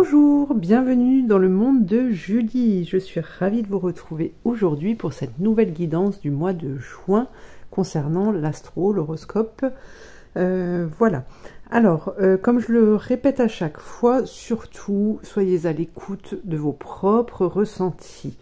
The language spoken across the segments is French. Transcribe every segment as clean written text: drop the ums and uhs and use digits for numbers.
Bonjour, bienvenue dans le monde de Julie. Je suis ravie de vous retrouver aujourd'hui pour cette nouvelle guidance du mois de juin concernant l'astro, l'horoscope. Voilà. Alors, comme je le répète à chaque fois, surtout, soyez à l'écoute de vos propres ressentis.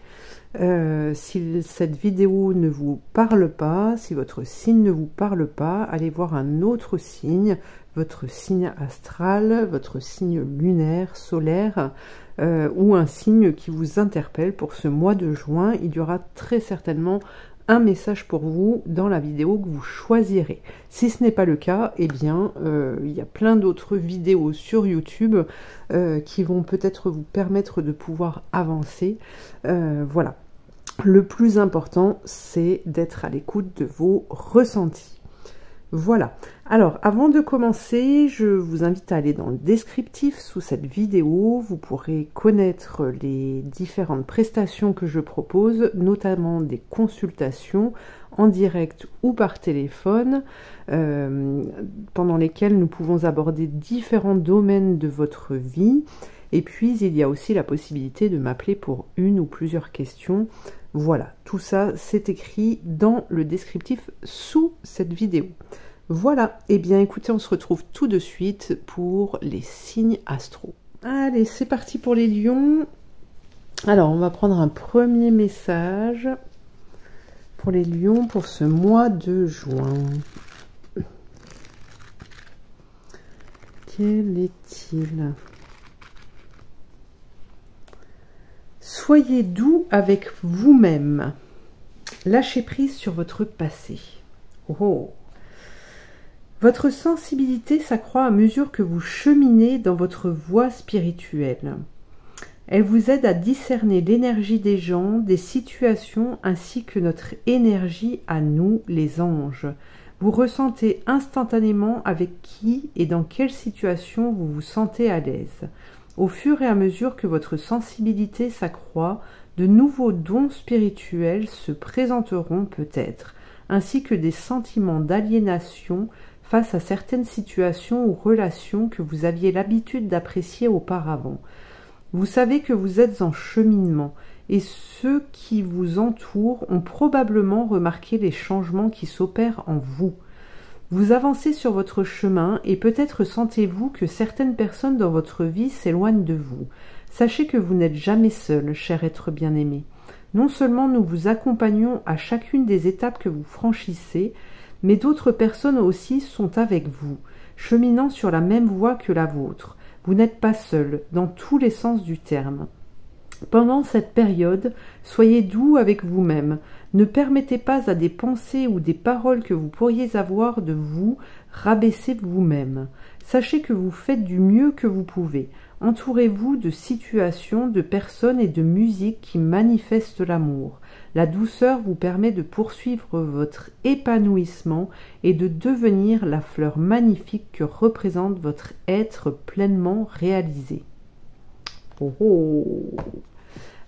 Si cette vidéo ne vous parle pas, si votre signe ne vous parle pas, allez voir un autre signe, votre signe astral, votre signe lunaire, solaire, ou un signe qui vous interpelle pour ce mois de juin. Il y aura très certainement un message pour vous dans la vidéo que vous choisirez. Si ce n'est pas le cas, eh bien, il y a plein d'autres vidéos sur YouTube qui vont peut-être vous permettre de pouvoir avancer. Voilà. Le plus important, c'est d'être à l'écoute de vos ressentis. Voilà. Alors, avant de commencer, je vous invite à aller dans le descriptif sous cette vidéo. Vous pourrez connaître les différentes prestations que je propose, notamment des consultations en direct ou par téléphone, pendant lesquelles nous pouvons aborder différents domaines de votre vie. Et puis, il y a aussi la possibilité de m'appeler pour une ou plusieurs questions. Voilà, tout ça, c'est écrit dans le descriptif sous cette vidéo. Voilà, et bien écoutez, on se retrouve tout de suite pour les signes astro. Allez, c'est parti pour les lions. Alors, on va prendre un premier message pour les lions pour ce mois de juin. Quel est-il ? Soyez doux avec vous-même. Lâchez prise sur votre passé. Oh. Votre sensibilité s'accroît à mesure que vous cheminez dans votre voie spirituelle. Elle vous aide à discerner l'énergie des gens, des situations, ainsi que notre énergie à nous, les anges. Vous ressentez instantanément avec qui et dans quelle situation vous vous sentez à l'aise. Au fur et à mesure que votre sensibilité s'accroît, de nouveaux dons spirituels se présenteront peut-être, ainsi que des sentiments d'aliénation face à certaines situations ou relations que vous aviez l'habitude d'apprécier auparavant. Vous savez que vous êtes en cheminement, et ceux qui vous entourent ont probablement remarqué les changements qui s'opèrent en vous. Vous avancez sur votre chemin et peut-être sentez-vous que certaines personnes dans votre vie s'éloignent de vous. Sachez que vous n'êtes jamais seul, cher être bien-aimé. Non seulement nous vous accompagnons à chacune des étapes que vous franchissez, mais d'autres personnes aussi sont avec vous, cheminant sur la même voie que la vôtre. Vous n'êtes pas seul, dans tous les sens du terme. Pendant cette période, soyez doux avec vous-même. Ne permettez pas à des pensées ou des paroles que vous pourriez avoir de vous rabaisser vous-même. Sachez que vous faites du mieux que vous pouvez. Entourez-vous de situations, de personnes et de musique qui manifestent l'amour. La douceur vous permet de poursuivre votre épanouissement et de devenir la fleur magnifique que représente votre être pleinement réalisé. Oh oh.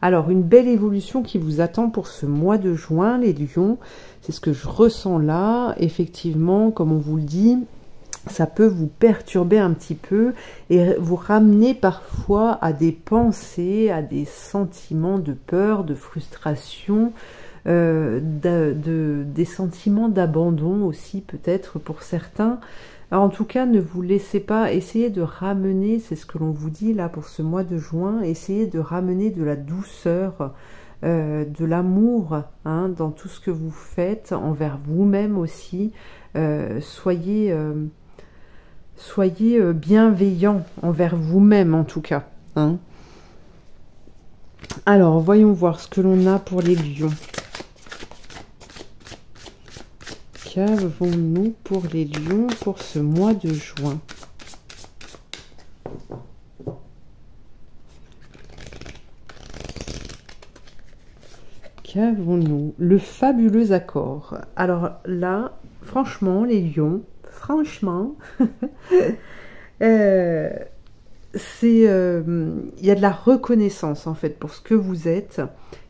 Alors, une belle évolution qui vous attend pour ce mois de juin, les lions. C'est ce que je ressens là. Effectivement, comme on vous le dit, ça peut vous perturber un petit peu et vous ramener parfois à des pensées, à des sentiments de peur, de frustration, des sentiments d'abandon aussi peut-être pour certains. Alors, en tout cas, ne vous laissez pas, essayez de ramener, c'est ce que l'on vous dit là pour ce mois de juin, essayez de ramener de la douceur, de l'amour dans tout ce que vous faites, envers vous-même aussi. Soyez bienveillant envers vous-même en tout cas. Alors, voyons voir ce que l'on a pour les lions. Qu'avons-nous pour les lions pour ce mois de juin? Qu'avons-nous? Le fabuleux accord. Alors là, franchement, les lions, franchement, il y a de la reconnaissance en fait pour ce que vous êtes.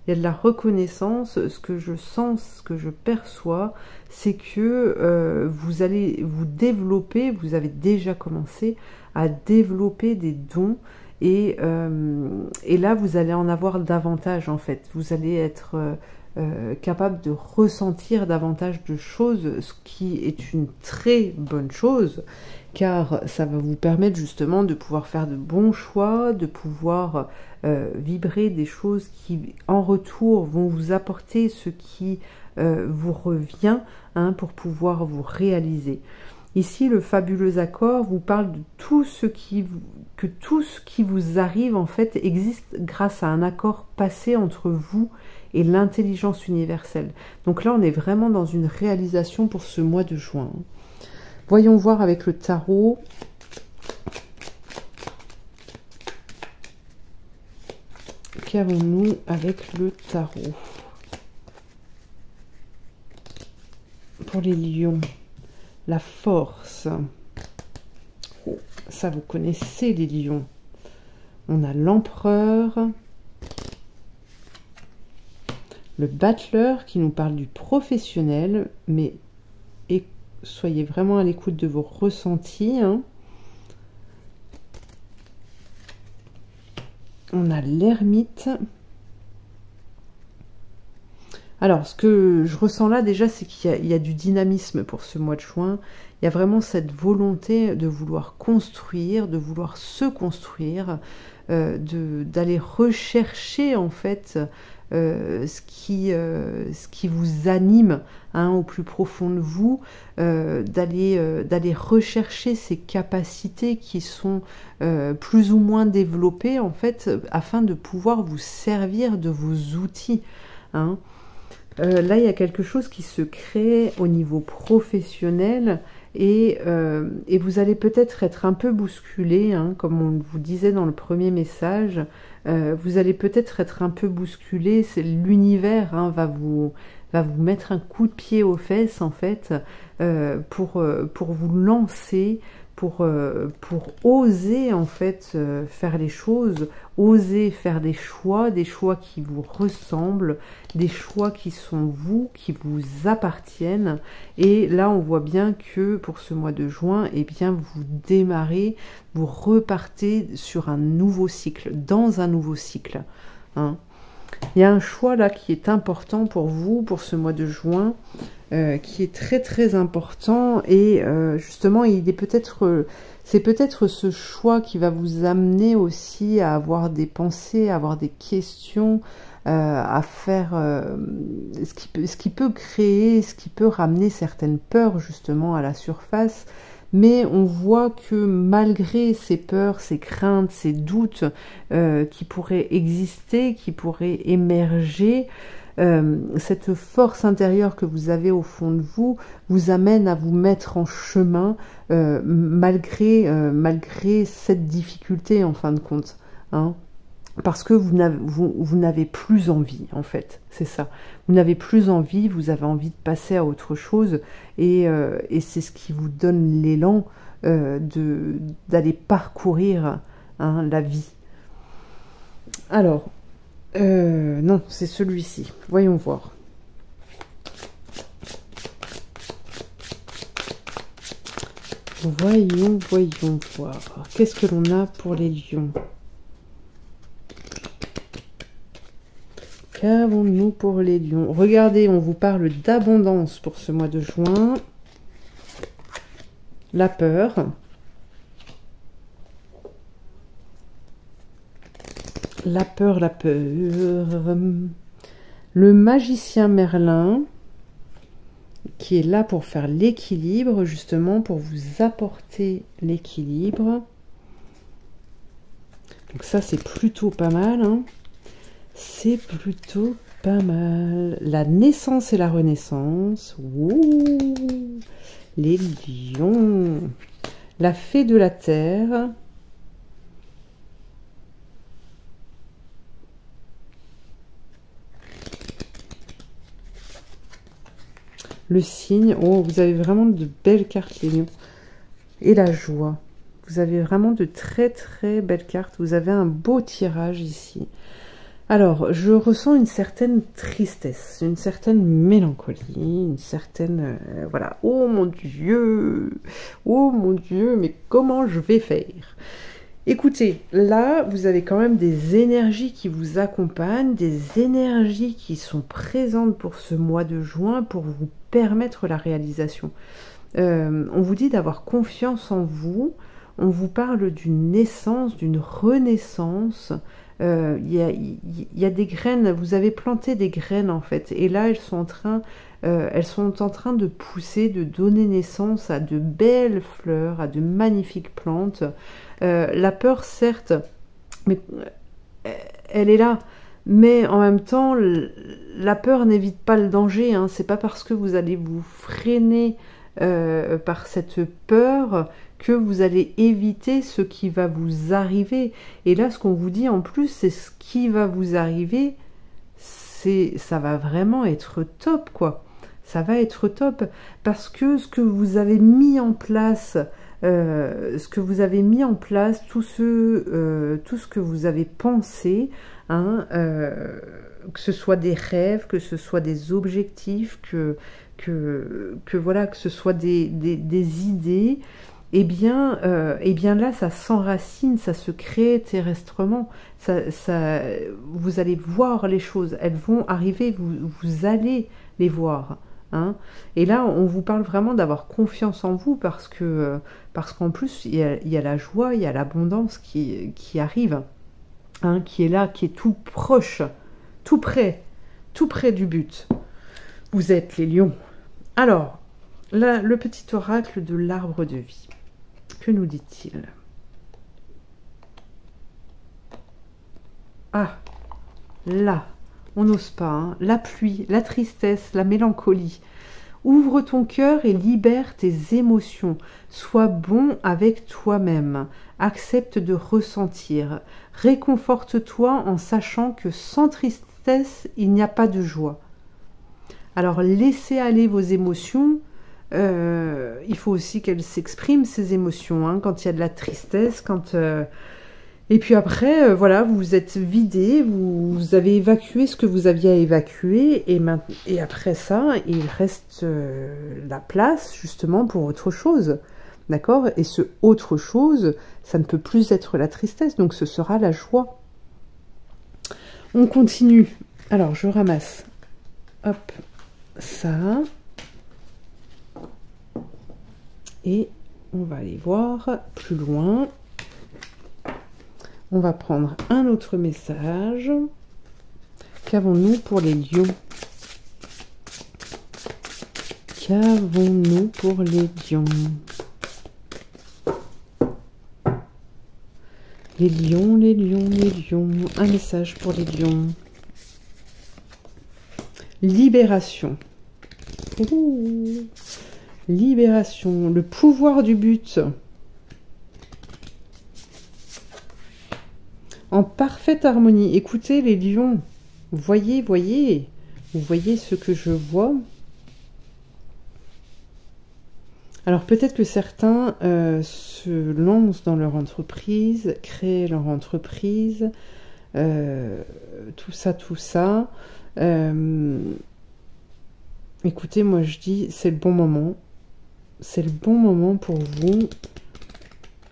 Il y a de la reconnaissance. Ce que je sens, ce que je perçois, c'est que vous allez vous développer, vous avez déjà commencé à développer des dons et là vous allez en avoir davantage en fait. Vous allez être capable de ressentir davantage de choses, ce qui est une très bonne chose, car ça va vous permettre justement de pouvoir faire de bons choix, de pouvoir vibrer des choses qui en retour vont vous apporter ce qui vous revient, hein, pour pouvoir vous réaliser. Ici, le fabuleux accord vous parle de tout ce qui vous arrive en fait existe grâce à un accord passé entre vous et l'intelligence universelle. Donc là, on est vraiment dans une réalisation pour ce mois de juin. Voyons voir avec le tarot. Qu'avons-nous avec le tarot? Pour les lions, la force. Oh, ça, vous connaissez les lions. On a l'empereur. Le battleur qui nous parle du professionnel, mais soyez vraiment à l'écoute de vos ressentis, hein. On a l'ermite. Alors, ce que je ressens là déjà, c'est qu'il y a du dynamisme pour ce mois de juin. Il y a vraiment cette volonté de vouloir construire, de vouloir se construire, d'aller rechercher en fait ce qui vous anime, hein, au plus profond de vous, d'aller rechercher ces capacités qui sont plus ou moins développées en fait, afin de pouvoir vous servir de vos outils, hein. Là, il y a quelque chose qui se crée au niveau professionnel et vous allez peut-être être un peu bousculé, hein, comme on vous disait dans le premier message. Vous allez peut-être être un peu bousculé. C'est l'univers, hein, va vous mettre un coup de pied aux fesses en fait, pour vous lancer, pour oser en fait faire les choses, oser faire des choix qui vous ressemblent, des choix qui sont vous, qui vous appartiennent. Et là on voit bien que pour ce mois de juin, eh bien vous démarrez, vous repartez sur un nouveau cycle, dans un nouveau cycle, hein. Il y a un choix là qui est important pour vous, pour ce mois de juin, qui est très très important, et justement c'est peut-être ce choix qui va vous amener aussi à avoir des pensées, à avoir des questions, à faire ce qui peut créer, ce qui peut ramener certaines peurs justement à la surface. Mais on voit que malgré ces peurs, ces craintes, ces doutes qui pourraient exister, qui pourraient émerger, cette force intérieure que vous avez au fond de vous amène à vous mettre en chemin, malgré cette difficulté en fin de compte, hein. Parce que vous n'avez plus envie, en fait, c'est ça. Vous n'avez plus envie, vous avez envie de passer à autre chose, et c'est ce qui vous donne l'élan d'aller parcourir, hein, la vie. Alors, non, c'est celui-ci. Voyons voir. Voyons voir. Qu'est-ce que l'on a pour les lions? Qu'avons-nous pour les lions? Regardez, on vous parle d'abondance pour ce mois de juin. La peur. La peur. Le magicien Merlin, qui est là pour faire l'équilibre, justement, pour vous apporter l'équilibre. Donc ça, c'est plutôt pas mal, hein. C'est plutôt pas mal. La naissance et la renaissance. Ouh, les lions. La fée de la terre. Le cygne. Oh, vous avez vraiment de belles cartes, les lions. Et la joie. Vous avez vraiment de très très belles cartes. Vous avez un beau tirage ici. Alors, je ressens une certaine tristesse, une certaine mélancolie, une certaine... voilà, oh mon Dieu, mais comment je vais faire? Écoutez, là, vous avez quand même des énergies qui vous accompagnent, des énergies qui sont présentes pour ce mois de juin pour vous permettre la réalisation. On vous dit d'avoir confiance en vous, on vous parle d'une naissance, d'une renaissance. Il y a des graines, vous avez planté des graines en fait, et là elles sont en train de pousser, de donner naissance à de belles fleurs, à de magnifiques plantes. La peur, certes, mais elle est là. Mais en même temps, la peur n'évite pas le danger. Hein. C'est pas parce que vous allez vous freiner par cette peur que vous allez éviter ce qui va vous arriver. Et là, ce qu'on vous dit en plus, c'est ce qui va vous arriver, ça va vraiment être top, quoi. Ça va être top parce que ce que vous avez mis en place, tout ce que vous avez pensé, hein, que ce soit des rêves, que ce soit des objectifs, que voilà, que ce soit des idées, eh bien là, ça s'enracine, ça se crée terrestrement. Vous allez voir les choses, elles vont arriver, vous allez les voir. Hein. Et là, on vous parle vraiment d'avoir confiance en vous parce qu'en plus, il y a la joie, il y a l'abondance qui arrive, hein, qui est là, qui est tout proche, tout près du but. Vous êtes les lions. Alors, là, le petit oracle de l'arbre de vie. Que nous dit-il? Ah, là, on n'ose pas. Hein. La pluie, la tristesse, la mélancolie. Ouvre ton cœur et libère tes émotions. Sois bon avec toi-même. Accepte de ressentir. Réconforte-toi en sachant que sans tristesse, il n'y a pas de joie. Alors, laissez aller vos émotions. Il faut aussi qu'elles s'expriment, ces émotions. Hein, quand il y a de la tristesse, quand... Et puis après, voilà, vous vous êtes vidé, vous avez évacué ce que vous aviez à évacuer, et après ça, il reste la place justement pour autre chose, d'accord? Et ce autre chose, ça ne peut plus être la tristesse, donc ce sera la joie. On continue. Alors, je ramasse, hop, ça, et on va aller voir plus loin. On va prendre un autre message. Qu'avons-nous pour les lions? Qu'avons-nous pour les lions? Les lions, les lions, les lions. Un message pour les lions. Libération. Ouh. Libération. Le pouvoir du but. En parfaite harmonie. Écoutez les lions, vous voyez ce que je vois. Alors peut-être que certains se lancent dans leur entreprise, créent leur entreprise, tout ça. Écoutez, moi je dis, c'est le bon moment. C'est le bon moment pour vous.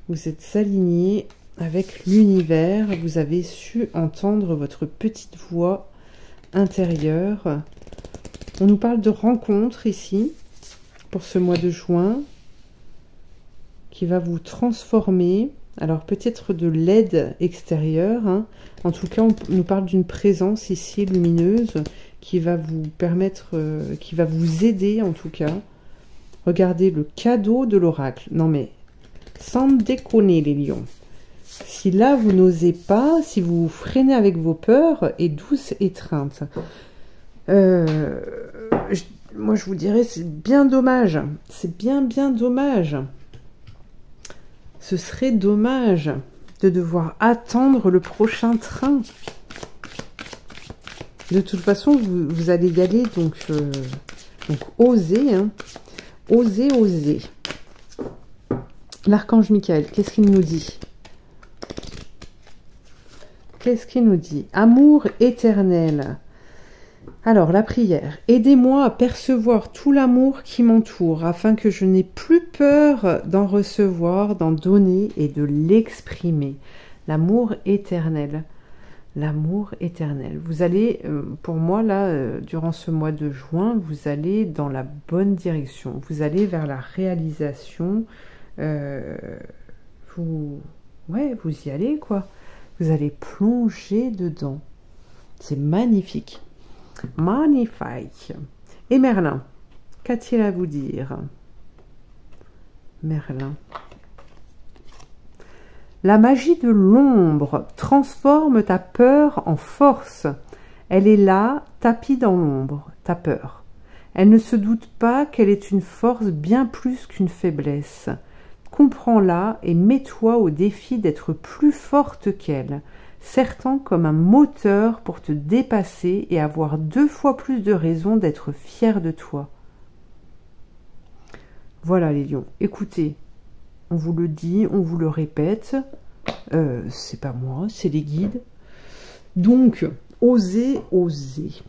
Vous êtes alignés avec l'univers, vous avez su entendre votre petite voix intérieure. On nous parle de rencontre ici, pour ce mois de juin, qui va vous transformer. Alors peut-être de l'aide extérieure, hein. En tout cas on nous parle d'une présence ici lumineuse, qui va vous permettre, qui va vous aider en tout cas. Regardez le cadeau de l'oracle. Non mais, sans déconner les lions. Si là, vous n'osez pas, si vous freinez avec vos peurs et douce étreinte, moi je vous dirais, c'est bien dommage. C'est bien dommage. Ce serait dommage de devoir attendre le prochain train. De toute façon, vous allez y aller, donc osez, hein. Osez. L'archange Michael, qu'est-ce qu'il nous dit? Qu'est-ce qu'il nous dit? Amour éternel. Alors, la prière. Aidez-moi à percevoir tout l'amour qui m'entoure, afin que je n'ai plus peur d'en recevoir, d'en donner et de l'exprimer. L'amour éternel. L'amour éternel. Vous allez, pour moi, là, durant ce mois de juin, vous allez dans la bonne direction. Vous allez vers la réalisation. Vous y allez, quoi. Vous allez plonger dedans. C'est magnifique. Magnifique. Et Merlin, qu'a-t-il à vous dire? Merlin. La magie de l'ombre transforme ta peur en force. Elle est là, tapie dans l'ombre, ta peur. Elle ne se doute pas qu'elle est une force bien plus qu'une faiblesse. Comprends-la et mets-toi au défi d'être plus forte qu'elle, sertant comme un moteur pour te dépasser et avoir 2 fois plus de raisons d'être fier de toi. Voilà les lions, écoutez, on vous le dit, on vous le répète, c'est pas moi, c'est les guides. Donc, osez, osez.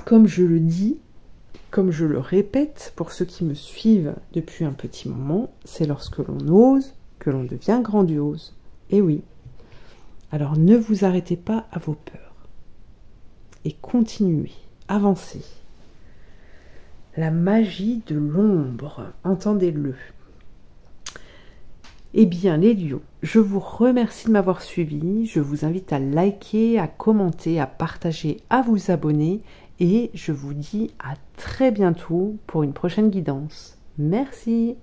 Comme je le dis, comme je le répète, pour ceux qui me suivent depuis un petit moment, c'est lorsque l'on ose que l'on devient grandiose. Et oui. Alors ne vous arrêtez pas à vos peurs. Et continuez, avancez. La magie de l'ombre, entendez-le. Eh bien les lions, je vous remercie de m'avoir suivi. Je vous invite à liker, à commenter, à partager, à vous abonner. Et je vous dis à très bientôt pour une prochaine guidance. Merci.